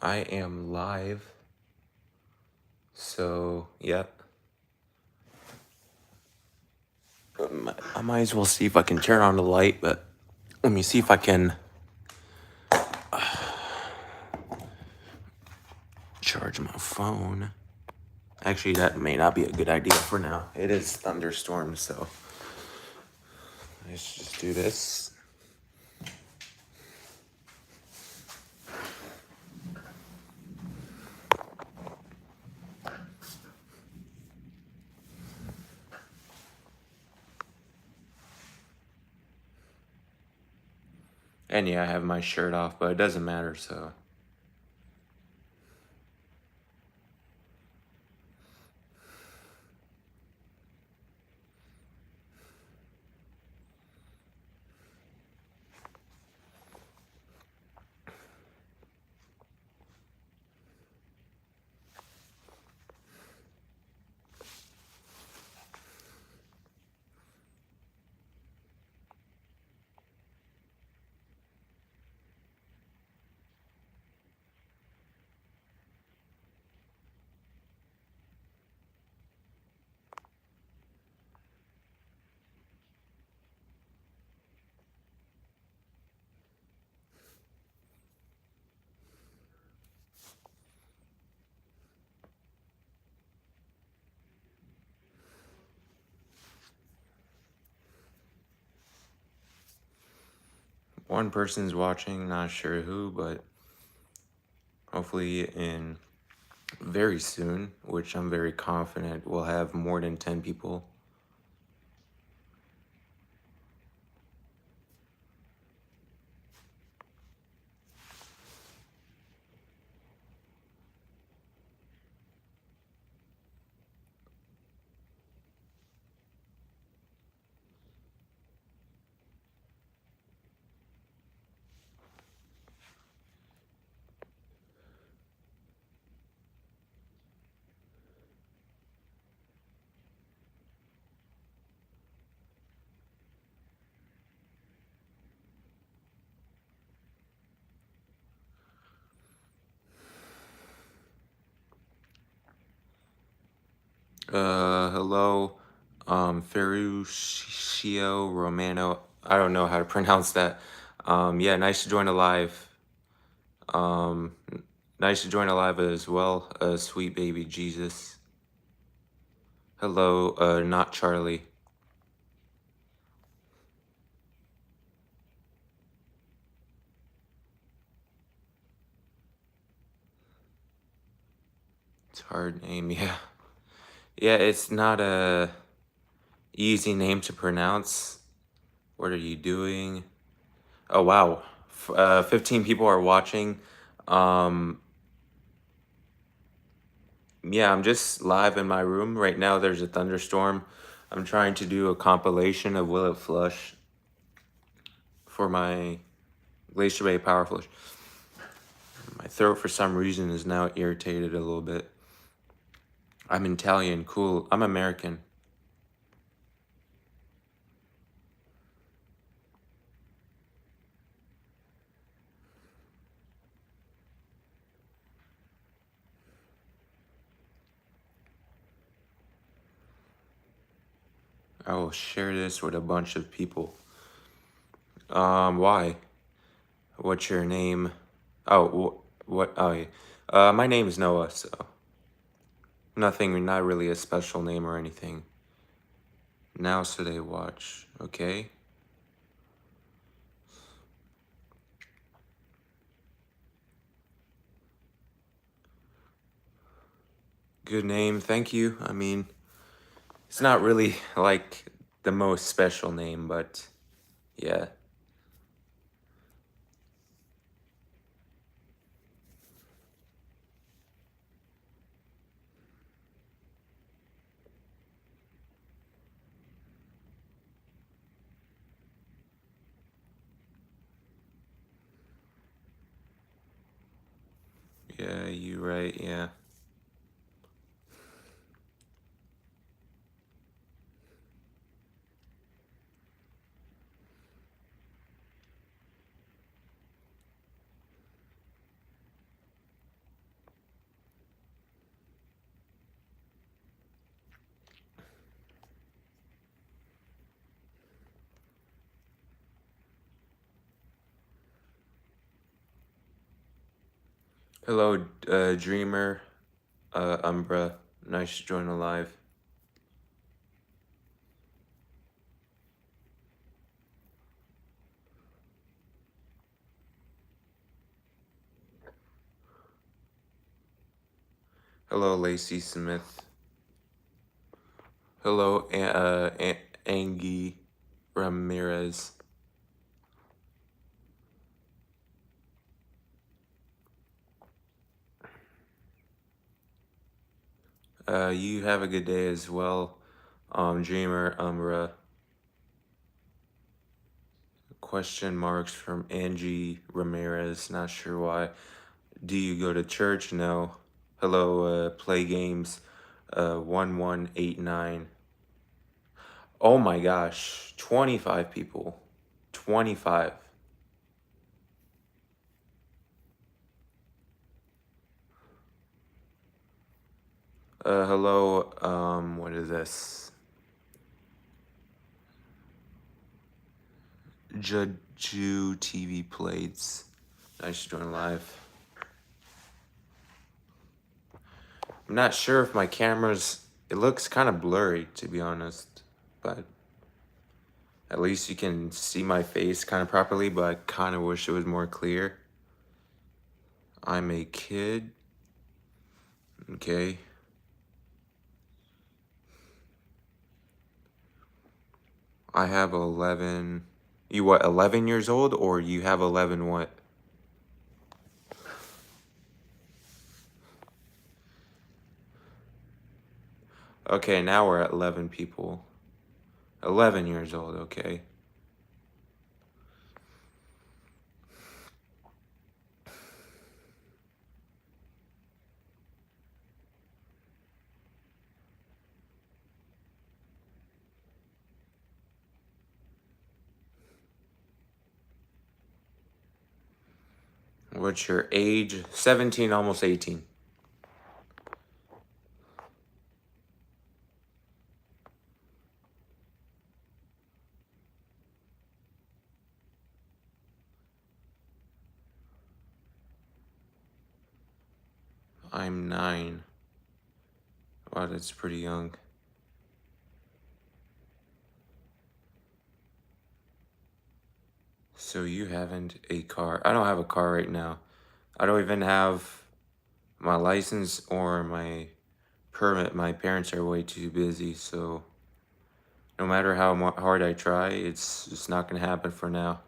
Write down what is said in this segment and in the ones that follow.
I am live, so yep. I might as well see if I can turn on the light, but let me see if I can charge my phone. Actually, that may not be a good idea for now. It is thunderstorm, so let's just do this. And yeah, I have my shirt off, but it doesn't matter, so. One person's watching, not sure who, but hopefully in very soon, which I'm very confident we'll have more than 10 people. Hello, Ferruccio Romano. I don't know how to pronounce that. Yeah, nice to join a live. Um, Nice to join a live as well. Sweet baby Jesus. Hello, not Charlie. It's a hard name, yeah. Yeah, it's not a easy name to pronounce. What are you doing? Oh wow, 15 people are watching. Um, yeah, I'm just live in my room right now. There's a thunderstorm. I'm trying to do a compilation of Will It Flush for my Glacier Bay Power Flush. My throat, for some reason, is now irritated a little bit. I'm Italian, cool. I'm American. I will share this with a bunch of people. Why? What's your name? Oh, what? Oh, yeah. My name is Noah, so nothing, not really a special name or anything. Now, so they watch, okay? Good name, thank you. I mean, it's not really like the most special name, but yeah. Yeah, you right, yeah. Hello, Dreamer, Umbra. Nice to join the live. Hello, Lacey Smith. Hello, Angie Ramirez. You have a good day as well, Dreamer, Umbra. Question marks from Angie Ramirez. Not sure why. Do you go to church? No. Hello, Play Games, 1189. Oh my gosh, 25 people. 25. Hello, what is this? Juju TV Plates. Nice to join live. I'm not sure if my camera's, it looks kind of blurry to be honest, but at least you can see my face kind of properly, but I kind of wish it was more clear. I'm a kid. Okay. I have 11. You what, 11 years old, or you have 11 what? Okay, now we're at 11 people. 11 years old, okay. What's your age? 17, almost 18. I'm 9. Wow, that's pretty young. So you haven't a car. I don't have a car right now. I don't even have my license or my permit. My parents are way too busy, so no matter how hard I try, it's just not gonna happen for now.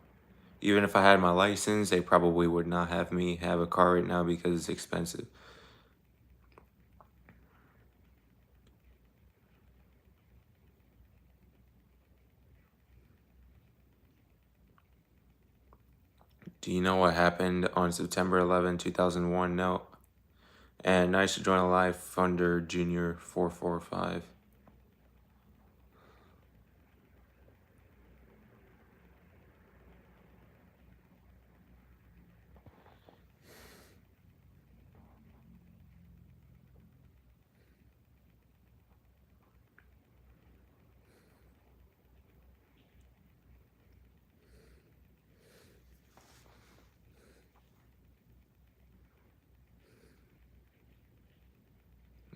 Even if I had my license, they probably would not have me have a car right now because it's expensive. Do you know what happened on September 11, 2001? No. And nice to join a live Thunder Junior 445.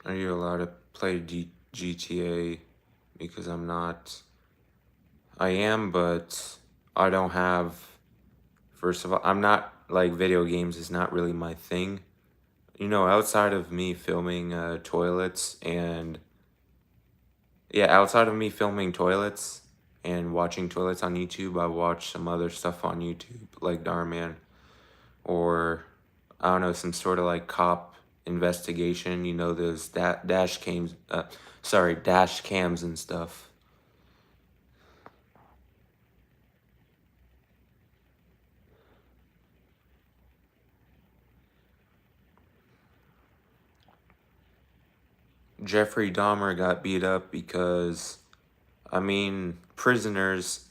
Are you allowed to play GTA? Because I'm not. I am, but I don't have. First of all, I'm not like video games is not really my thing. You know, outside of me filming toilets and yeah, outside of me filming toilets and watching toilets on YouTube, I watch some other stuff on YouTube like Darman or I don't know, some sort of like cop investigation. You know, those dash cams, dash cams and stuff. Jeffrey Dahmer got beat up because, I mean, prisoners.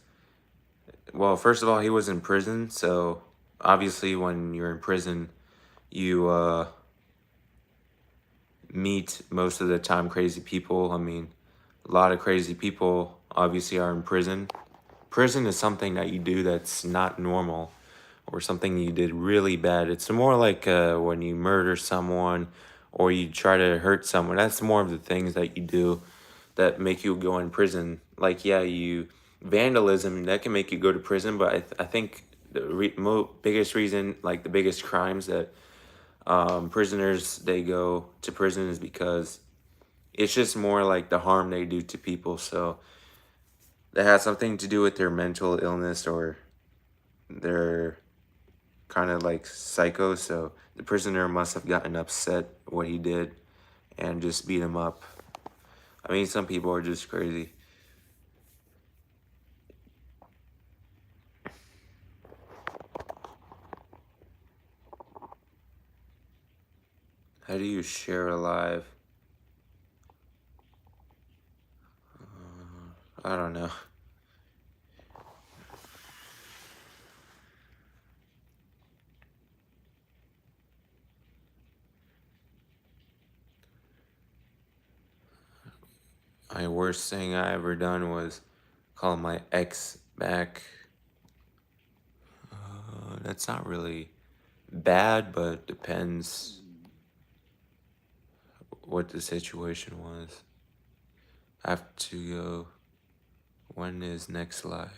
Well, first of all, he was in prison, so obviously, when you're in prison, you meet most of the time crazy people. I mean, a lot of crazy people obviously are in prison. Prison is something that you do that's not normal. or something you did really bad. It's more like when you murder someone or you try to hurt someone. That's more of the things that you do that make you go in prison. Like, yeah, you vandalism that can make you go to prison, but I think the biggest reason, like the biggest crimes that prisoners they go to prison is because it's just more like the harm they do to people. So that has something to do with their mental illness or their kind of like psycho. So the prisoner must have gotten upset what he did and just beat him up. I mean, some people are just crazy. How do you share a live? I don't know. My worst thing I ever done was call my ex back. That's not really bad, but depends what the situation was. I have to go. When is next live?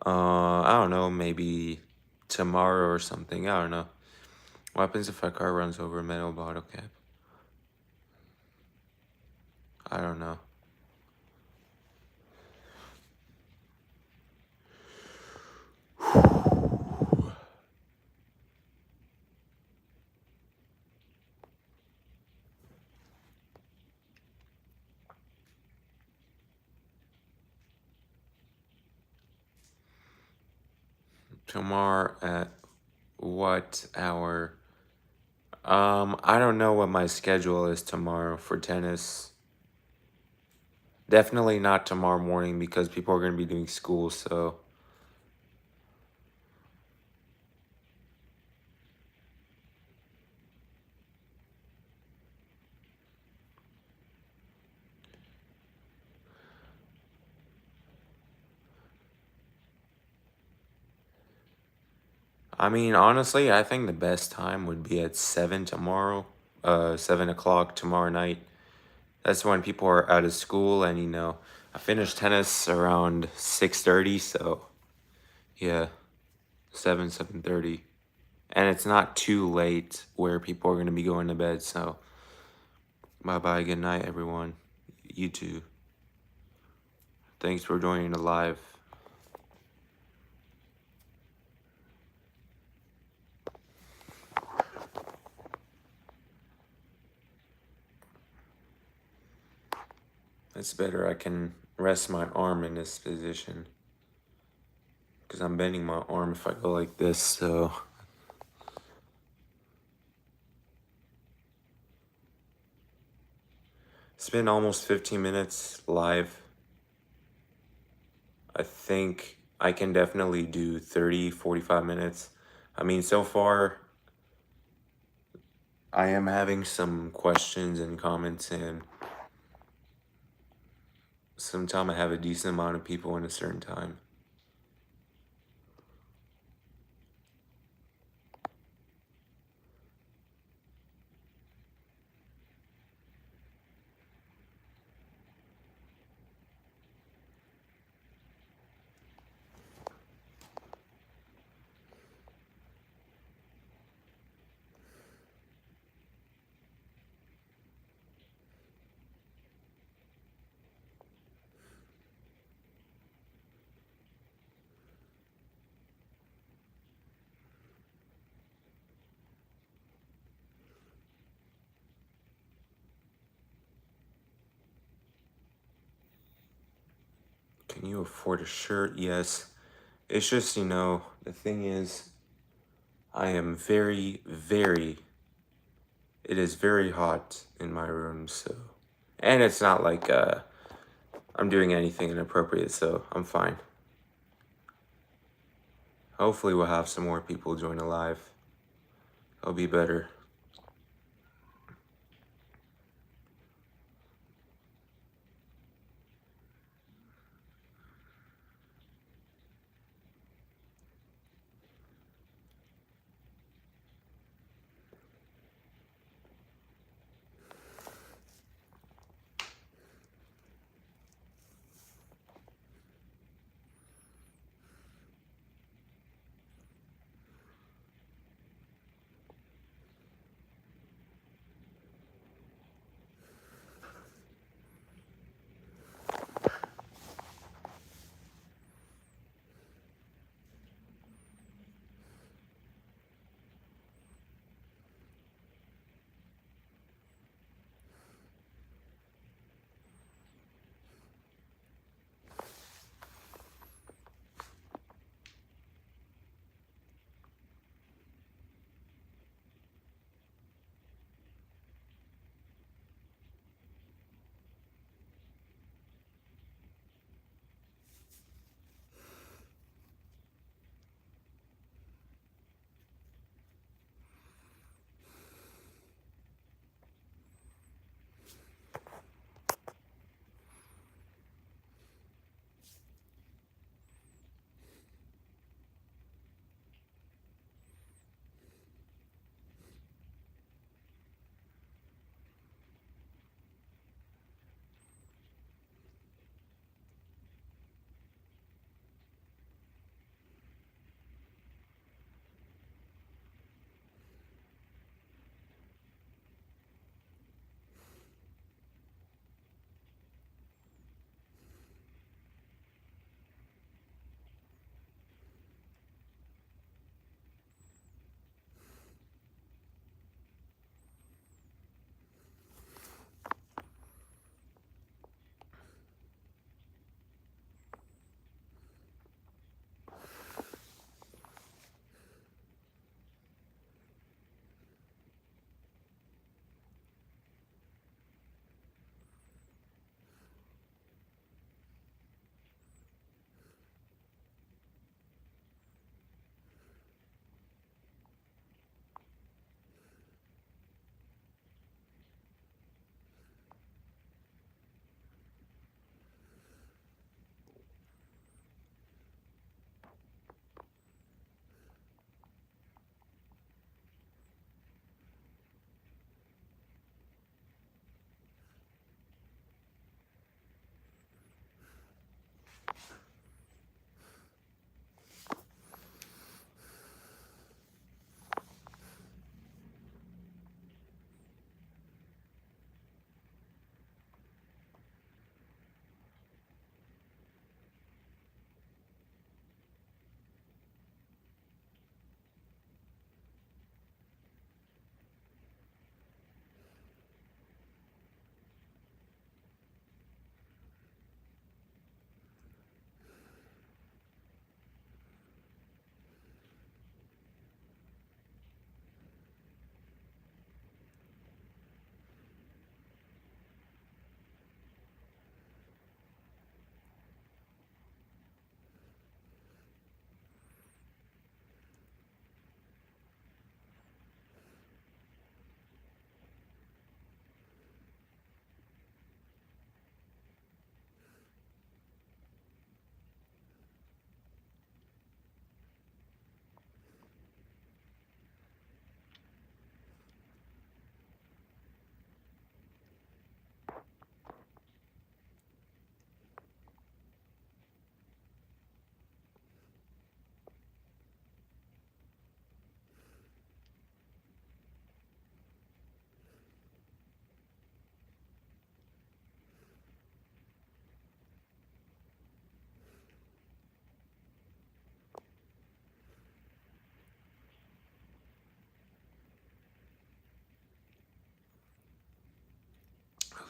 I don't know. Maybe tomorrow or something. I don't know. What happens if a car runs over a metal bottle cap? I don't know. Tomorrow at what hour? I don't know what my schedule is tomorrow for tennis. Definitely not tomorrow morning because people are going to be doing school, so I mean, honestly, I think the best time would be at 7 tomorrow, 7 o'clock tomorrow night. That's when people are out of school, and I finished tennis around 6:30, so yeah, 7:30, and it's not too late where people are gonna be going to bed. So bye bye, good night, everyone. You too. Thanks for joining the live. It's better I can rest my arm in this position because I'm bending my arm if I go like this. So it's been almost 15 minutes live. I think I can definitely do 30, 45 minutes. I mean, so far, I am having some questions and comments, and sometimes I have a decent amount of people in a certain time. Can you afford a shirt? Yes. It's just, the thing is, I am it is very hot in my room, so. And it's not like I'm doing anything inappropriate, so I'm fine. Hopefully we'll have some more people join the live. It'll be better.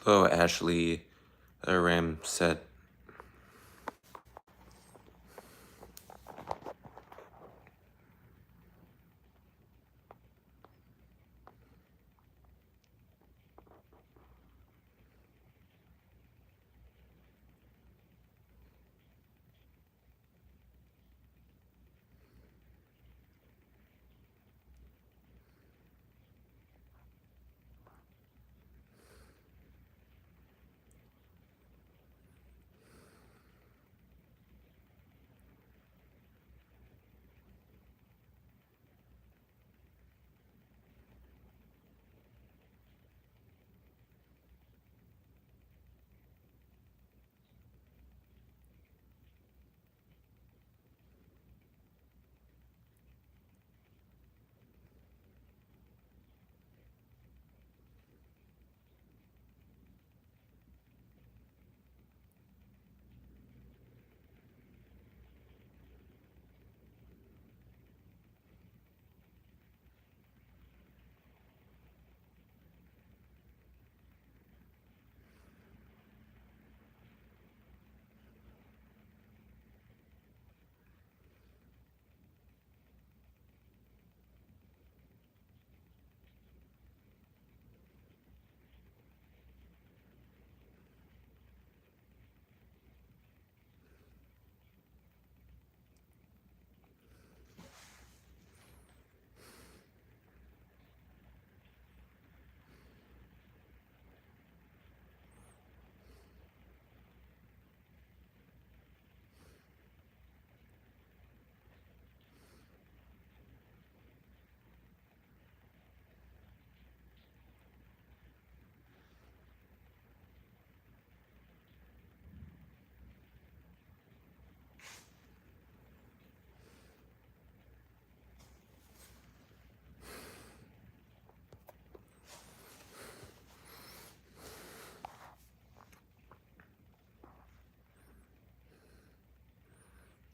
Oh, Ashley Ram said,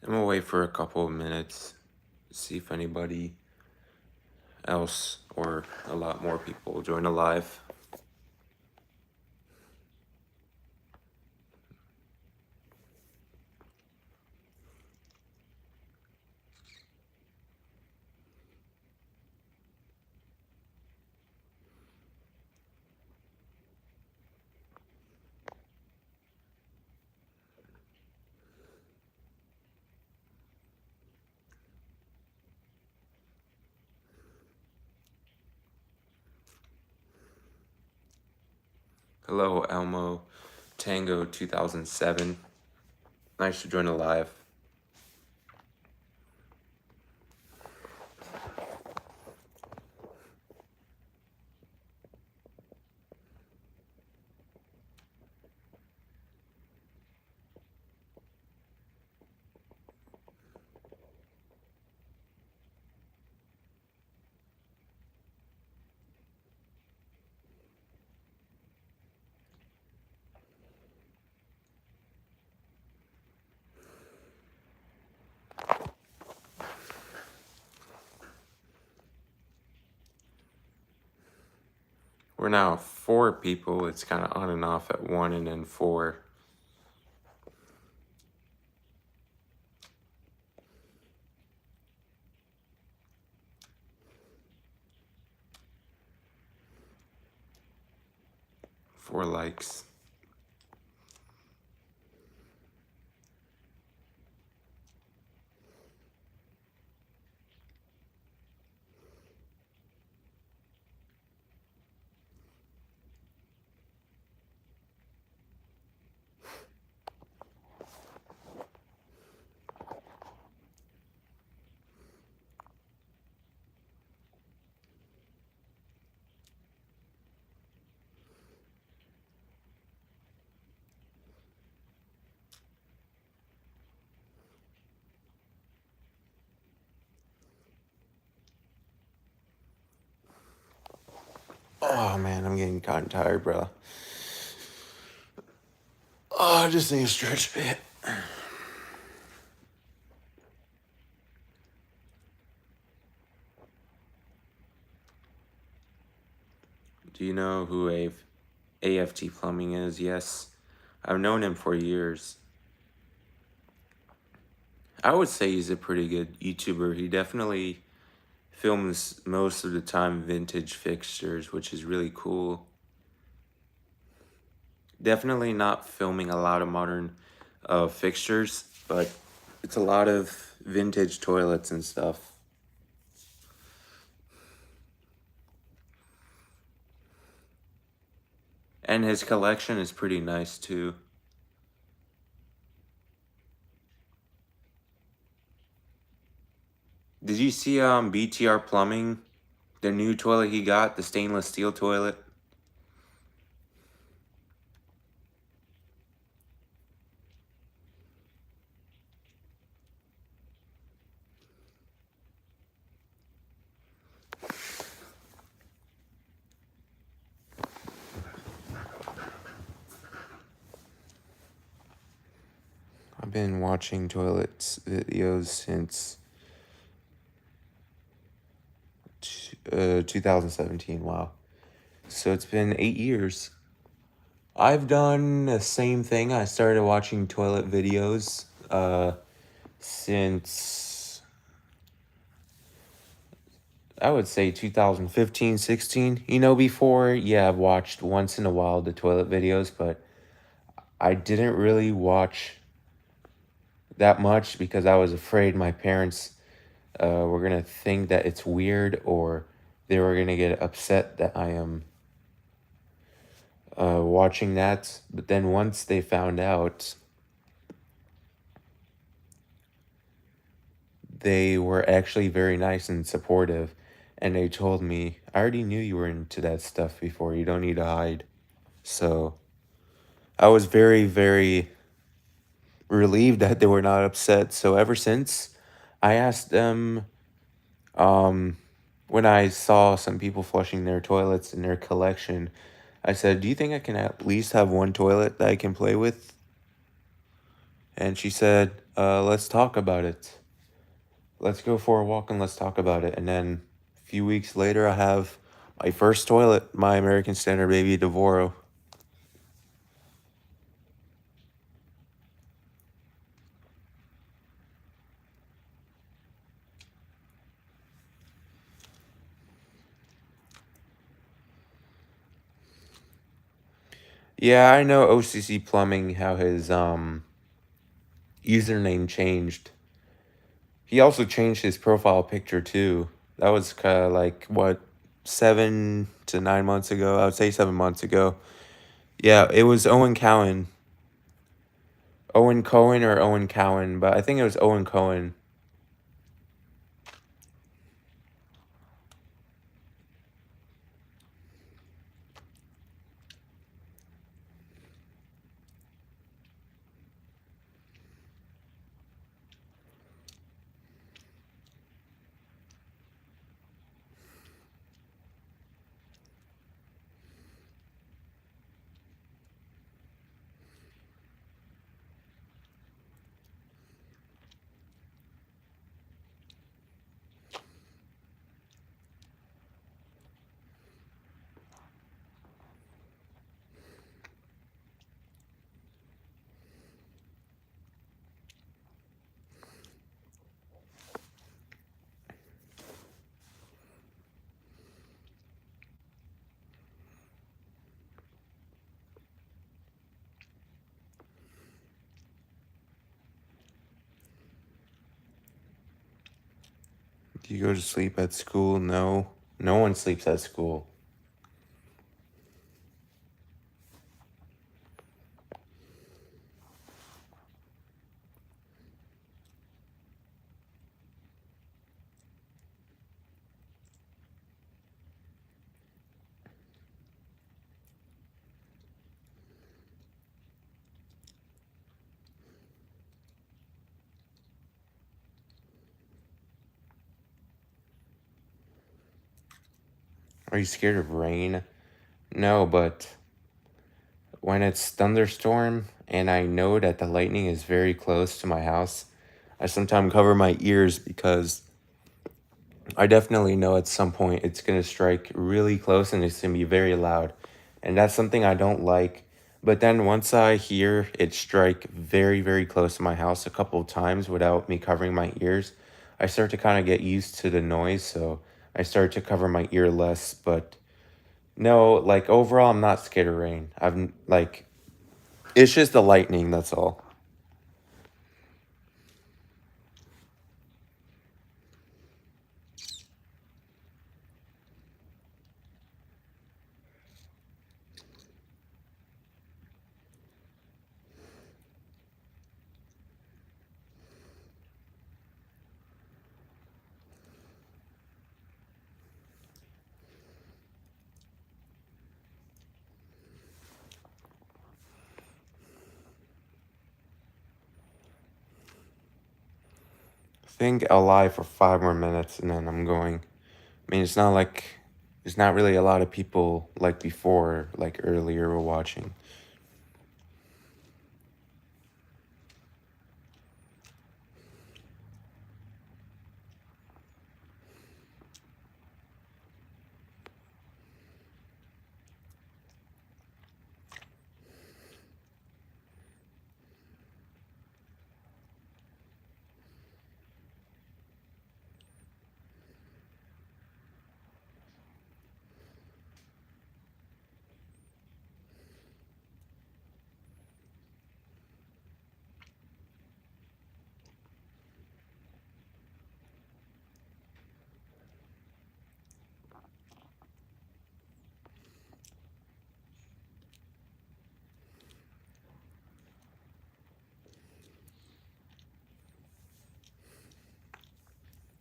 I'm gonna wait for a couple of minutes, see if anybody else or a lot more people join the live. Hello, Elmo Tango 2007. Nice to join the live. We're now 4 people. It's kind of on and off at 1 and then 4. Four likes. Oh man, I'm getting kind of tired, bro. Oh, I just need to stretch a bit. Do you know who a AFT Plumbing is, yes. I've known him for years. I would say he's a pretty good YouTuber. He definitely films most of the time vintage fixtures, which is really cool. Definitely not filming a lot of modern fixtures, but it's a lot of vintage toilets and stuff. And his collection is pretty nice too. Did you see BTR Plumbing? The new toilet he got, the stainless steel toilet? I've been watching toilets videos since 2017. Wow. So it's been 8 years. I've done the same thing. I started watching toilet videos since I would say 2015, 16. You know, before, yeah, I've watched once in a while the toilet videos, but I didn't really watch that much because I was afraid my parents were going to think that it's weird, or they were going to get upset that I am watching that. But then once they found out, they were actually very nice and supportive. And they told me, I already knew you were into that stuff before. You don't need to hide. So I was very, very relieved that they were not upset. So ever since, I asked them, when I saw some people flushing their toilets in their collection, I said, do you think I can at least have one toilet that I can play with? And she said, let's talk about it. Let's go for a walk and let's talk about it. And then a few weeks later, I have my first toilet, my American Standard Baby Devoro. Yeah, I know OCC Plumbing, how his username changed. He also changed his profile picture too. That was kind of like, what, 7 to 9 months ago? I would say 7 months ago. Yeah, it was Owen Cowan. Owen Cohen or Owen Cowan, but I think it was Owen Cohen. Do you go to sleep at school? No. No one sleeps at school. Are you scared of rain? No, but when it's thunderstorm and I know that the lightning is very close to my house, I sometimes cover my ears because I definitely know at some point it's going to strike really close and it's going to be very loud. And that's something I don't like. But then once I hear it strike very, very close to my house a couple of times without me covering my ears, I start to kind of get used to the noise. So I start to cover my ear less. But no, like overall, I'm not scared of rain. Like, it's just the lightning, that's all. I think I'll lie for 5 more minutes and then I'm going. I mean, it's not like there's not really a lot of people like before, like earlier were watching.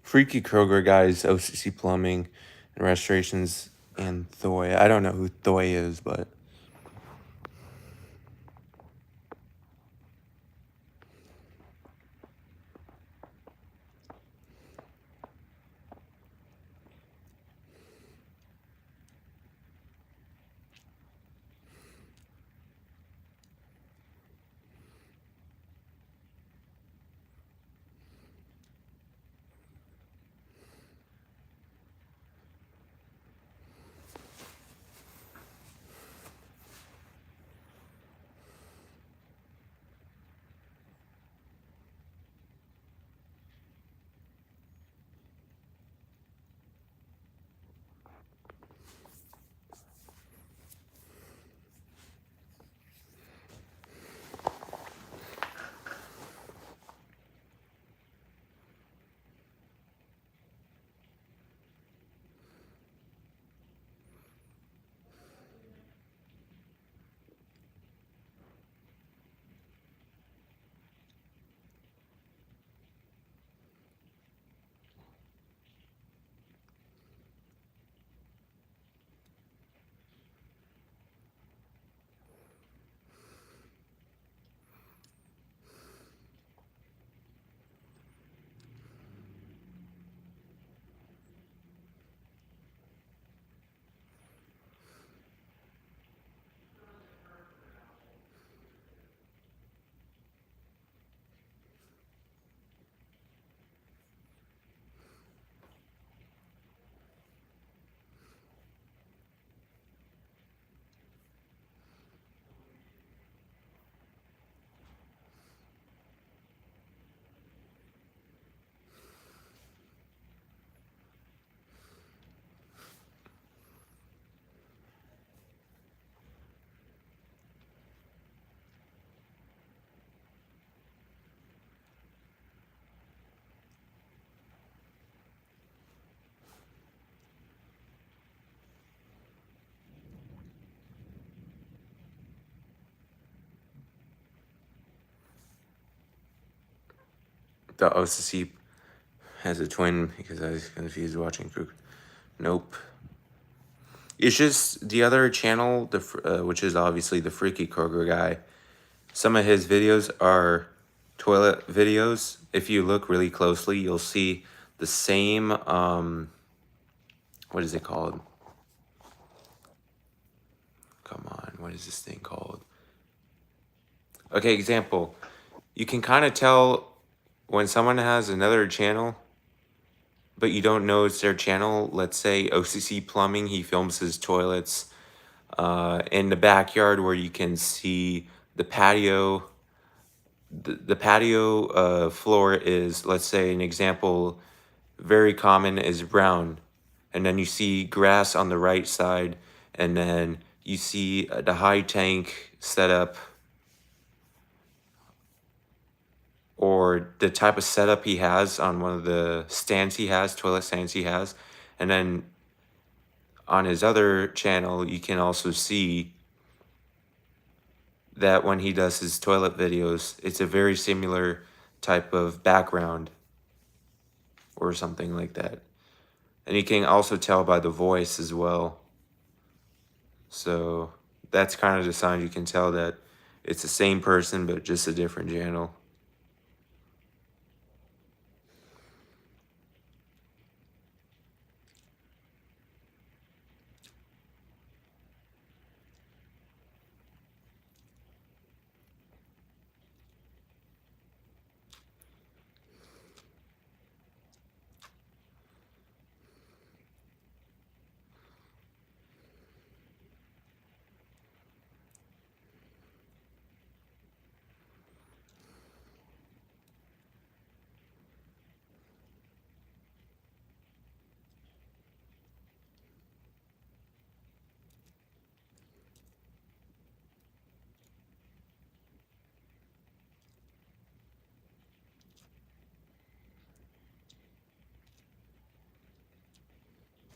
Freaky Kroger guys, OCC Plumbing and Restorations, and Thoy. I don't know who Thoy is, but the OCC has a twin because I was confused watching Kroger. Nope. It's just the other channel, which is obviously the Freaky Kroger guy. Some of his videos are toilet videos. If you look really closely, you'll see the same, what is it called? Come on, what is this thing called? Okay, example. You can kind of tell when someone has another channel, but you don't know it's their channel. Let's say OCC Plumbing, he films his toilets. in the backyard where you can see the patio. The patio floor is, let's say, an example, very common is brown. And then you see grass on the right side, and then you see the high tank setup, or the type of setup he has on one of the stands he has, toilet stands he has. And then on his other channel, you can also see that when he does his toilet videos, it's a very similar type of background or something like that. And you can also tell by the voice as well. So that's kind of the sign you can tell that it's the same person, but just a different channel.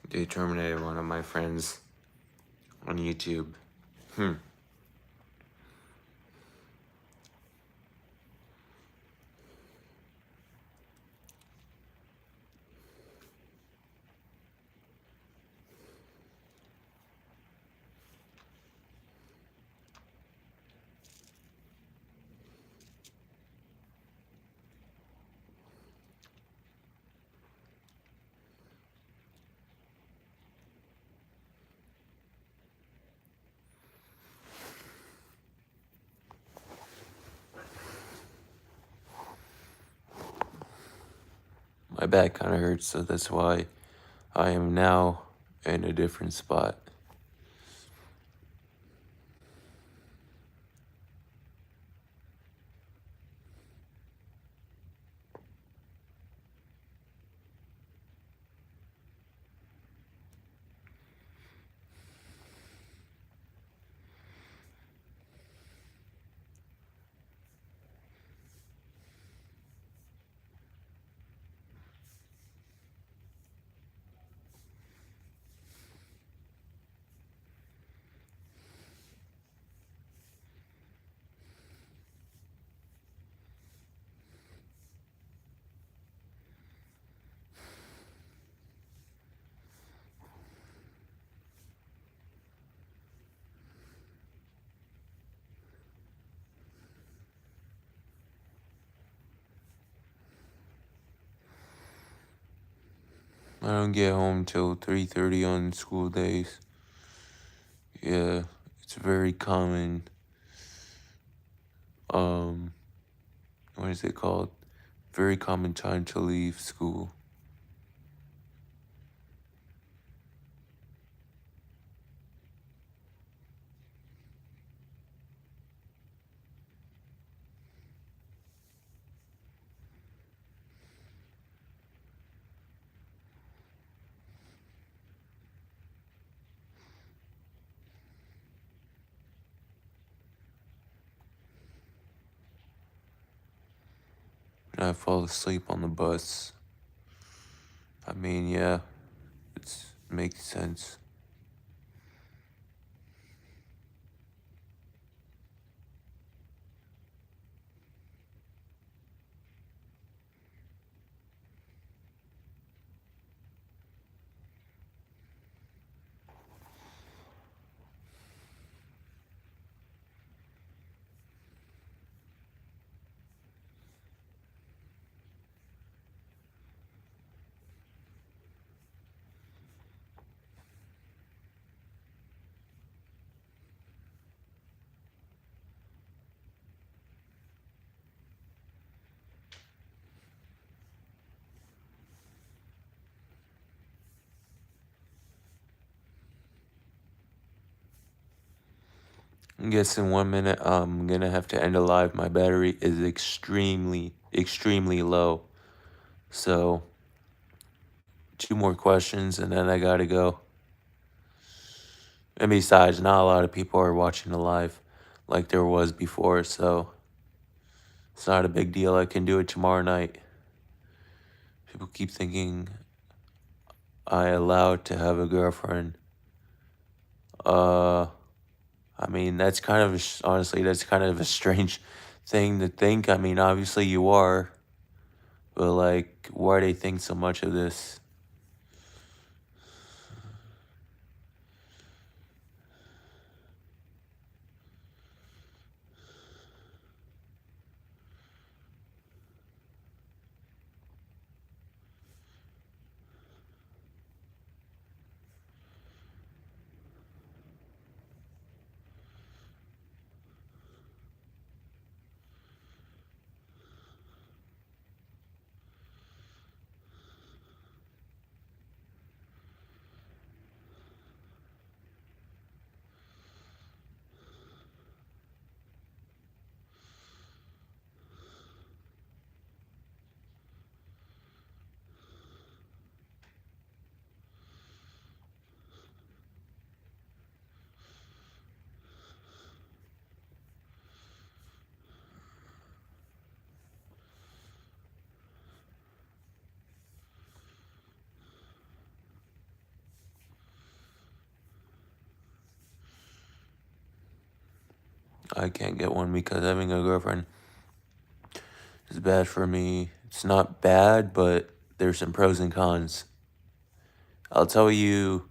They terminated one of my friends on YouTube. My back kind of hurts, so that's why I am now in a different spot. I don't get home till 3:30 on school days. Yeah, it's very common. What is it called? Very common time to leave school. And I fall asleep on the bus. I mean, yeah, it makes sense. Guess in 1 minute I'm gonna have to end a live. My battery is extremely low. So 2 more questions and then I gotta go. And besides, not a lot of people are watching the live like there was before, so it's not a big deal. I can do it tomorrow night. People keep thinking I allowed to have a girlfriend. I mean, that's kind of honestly, that's kind of a strange thing to think. I mean, obviously you are, but like, why do they think so much of this? I can't get one because having a girlfriend is bad for me. It's not bad, but there's some pros and cons. I'll tell you,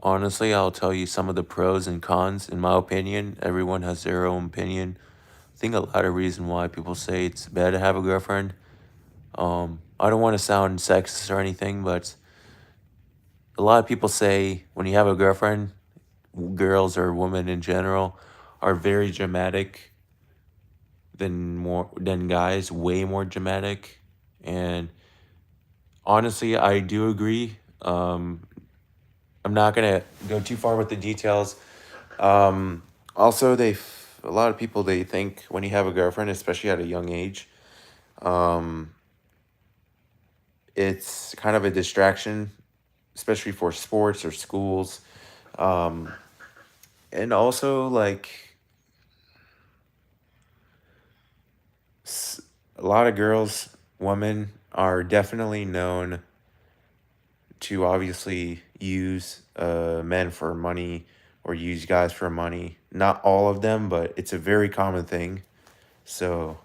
honestly, I'll tell you some of the pros and cons. In my opinion, everyone has their own opinion. I think a lot of reason why people say it's bad to have a girlfriend. I don't want to sound sexist or anything, but a lot of people say when you have a girlfriend, girls or women in general are very dramatic than guys, way more dramatic. And honestly, I do agree. I'm not gonna go too far with the details. Also, a lot of people they think when you have a girlfriend, especially at a young age, it's kind of a distraction, especially for sports or schools. And also like a lot of girls, women are definitely known to obviously use men for money or use guys for money. Not all of them, but it's a very common thing. So,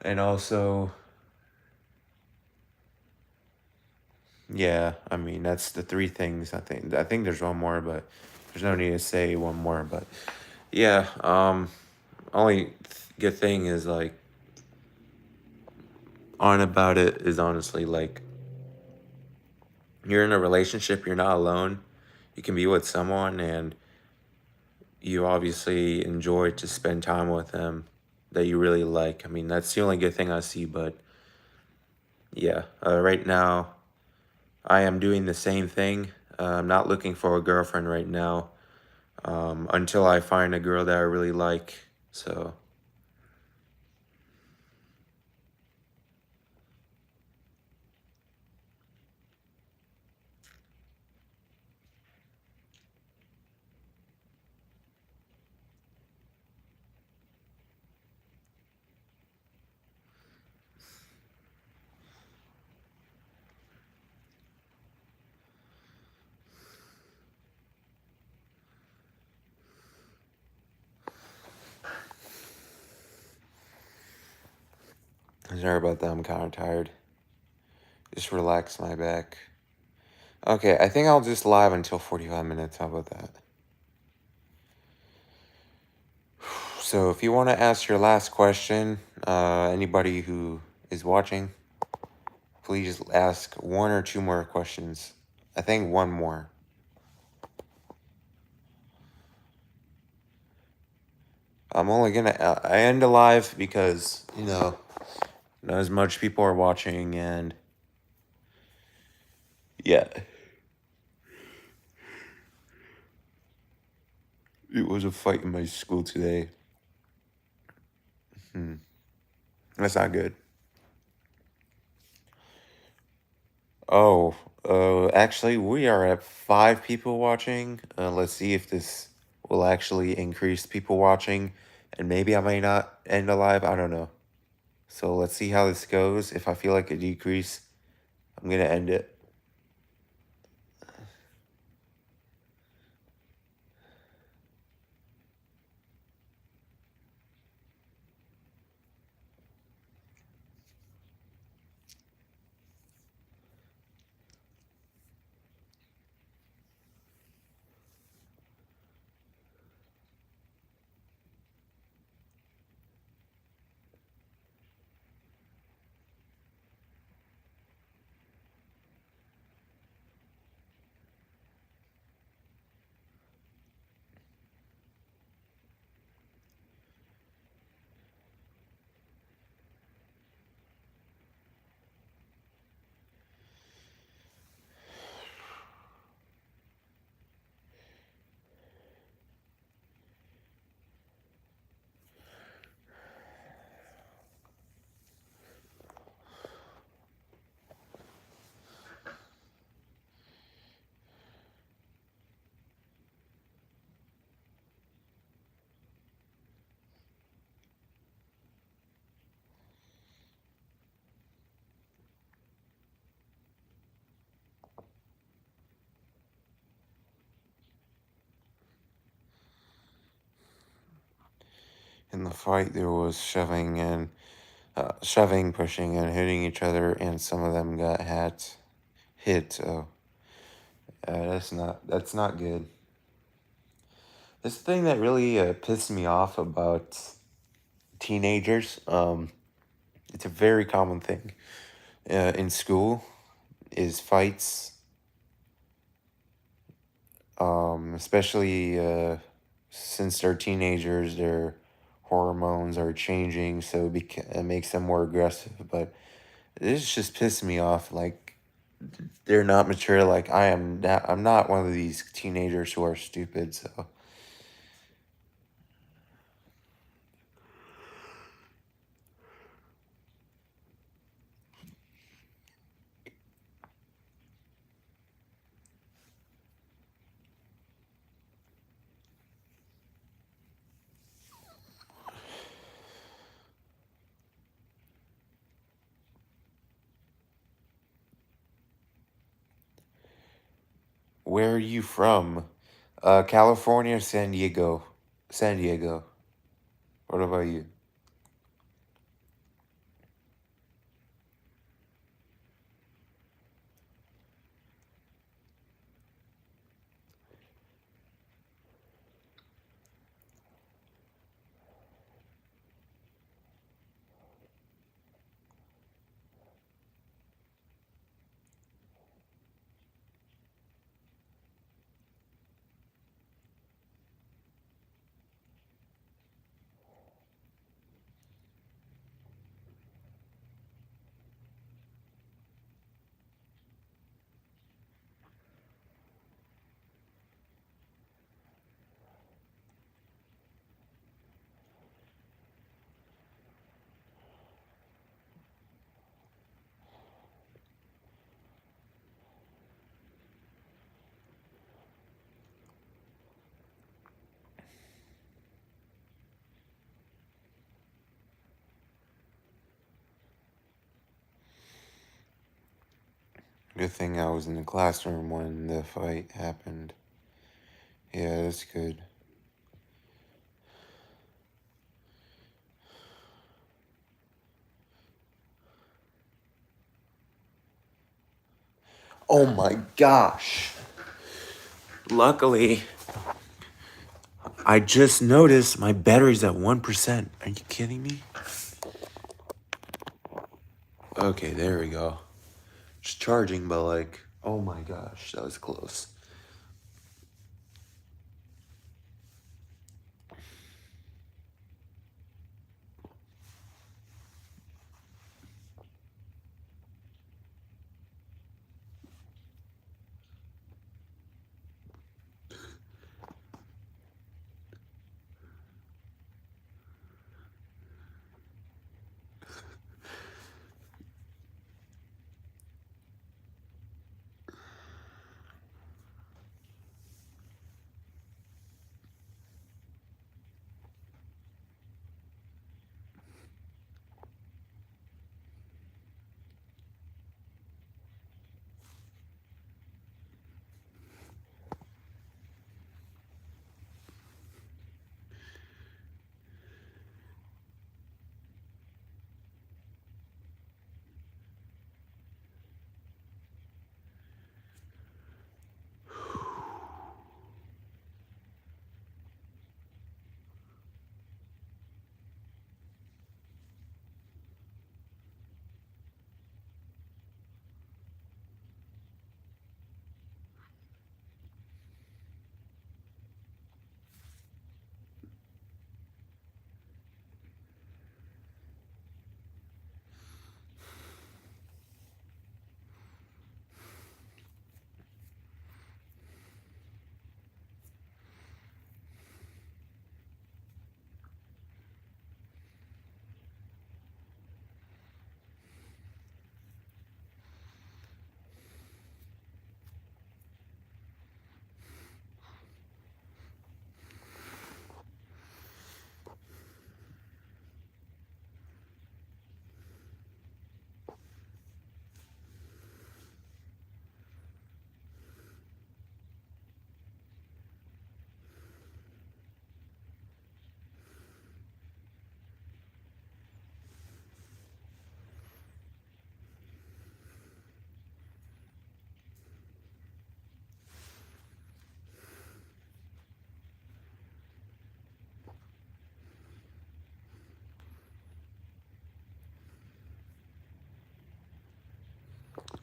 and also, yeah, I mean, that's the 3 things I think. I think there's one more, but there's no need to say one more. But yeah, only good thing is like on about it is honestly like you're in a relationship, you're not alone. You can be with someone and you obviously enjoy to spend time with them that you really like. I mean, that's the only good thing I see, but yeah, right now I am doing the same thing. I'm not looking for a girlfriend right now until I find a girl that I really like. So, sorry about that. I'm kind of tired. Just relax my back. Okay, I think I'll just live until 45 minutes. How about that? So if you want to ask your last question, anybody who is watching, please ask 1 or 2 more questions. I think one more. I'm only gonna I end a live because not as much people are watching, and yeah, It was a fight in my school today. That's not good. Oh, actually, we are at 5 people watching. Let's see if this will actually increase people watching, and maybe I may not end alive. I don't know. So let's see how this goes. If I feel like a decrease, I'm gonna end it. In the fight, there was shoving, pushing, and hitting each other, and some of them got hit. So that's not good. This thing that really pissed me off about teenagers. It's a very common thing in school. Is fights. Especially since they're teenagers, their hormones are changing, so it makes them more aggressive. But this just pissed me off. Like they're not mature. Like I am. I'm not one of these teenagers who are stupid. So where are you from? California, San Diego. San Diego. What about you? Good thing I was in the classroom when the fight happened. Yeah, that's good. Oh my gosh. Luckily, I just noticed my battery's at 1%. Are you kidding me? Okay, there we go. Just charging, but like, oh my gosh, that was close.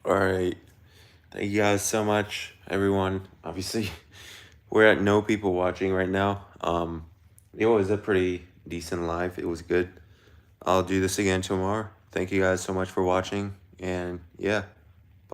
All right. Thank you guys so much, everyone. Obviously, we're at no people watching right now. It was a pretty decent live. It was good. I'll do this again tomorrow. Thank you guys so much for watching. And yeah.